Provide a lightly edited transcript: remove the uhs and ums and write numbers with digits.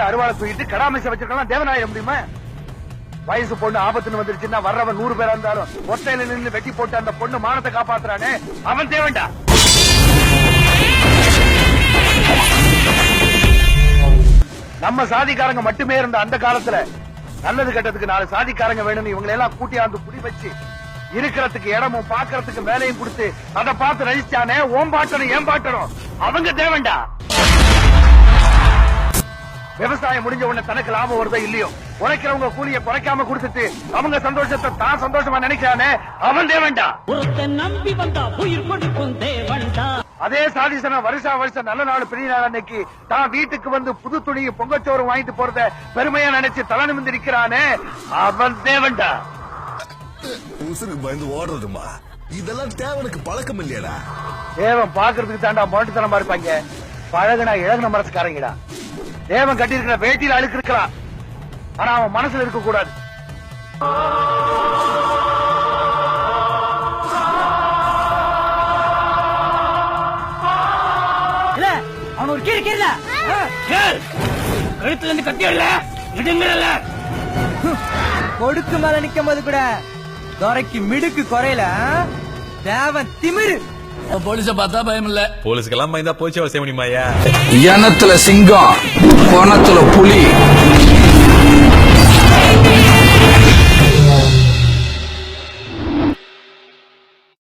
கையில அருவாளை தூக்கிட்டு கடாமிசை வச்சிருக்கலாம் தேவனாயிட முடியுமா? வயசு பொண்ணு ஆபத்துன்னு வந்துருச்சுன்னா வர்றவன் 100 பேரா இருந்தாலும் ஒத்தையில நின்று வெட்டி போட்டு அந்த பொண்ணு மானத்தை காப்பாத்துறானே அவன் தேவன்டா. நம்ம சாதிக்காரங்க மட்டுமே இருந்த அந்த காலத்துல நல்லது கெட்டதுக்கு 4 சாதிக்காரங்க வேணும்னு இவங்களை எல்லாம் கூட்டியாந்து குடி வச்சு இருக்கிறதுக்கு இடமும் பாக்குறதுக்கு வேலையும் கொடுத்து அதை பார்த்து ரசிச்சானே ஓம்பாட்டணும் ஏம்பாட்டணும் அவங்க தேவன்டா. விவசாயம் முடிஞ்ச உடனே தனக்கு லாபம் வருதோ இல்லையோ உழைக்கிறவங்க கூலிய குறைக்காம கொடுத்துட்டு அவங்க சந்தோஷத்தை தான் சந்தோஷமா நினைக்கிறானே அவன் தேவன்டா. நம்பி வந்தா உயிர் கொடுக்கும் தேவன்டா. அதே சாதிசன வருஷம் நல்ல நாள் பெரிய நாள் அன்னைக்கு தான் வீட்டுக்கு வந்து புது துணியை பொங்கச்சோறு வாங்கிட்டு போறத பெருமையா நினைச்சு தலை நிமிர்ந்து நிக்கிறானே அவன் தேவன்டா. உசுருக்கு பயந்து ஓடுறதுமா இதெல்லாம் தேவனுக்கு பழக்கம் இல்லையடா. தேவன் பாக்குறதுக்கு தாண்டா மொரட்டுத்தனமா இருப்பாங்க. பழகுனா இழகுன மனசுக்காரங்கடா. தேவன் கட்டி இருக்கிற வேட்டியில அழுக்கு இருக்கலாம், ஆனா அவன் மனசுல இருக்க கூடாது. அவன் ஒரு கீழே கழுத்துல இருந்து கத்தியல்ல இடுங்கல்ல கொடுக்கு மேல நிக்கும் போது கூட துறைக்கு மிடுக்கு குறையல. தேவன் திமிரு. போலீஸ பார்த்தா பயம் இல்ல. போலீஸ்க்கெல்லாம் பயந்தா போச்சு அவசியம் முடியுமாயா? எனத்துல சிங்கம், பணத்துல புலி.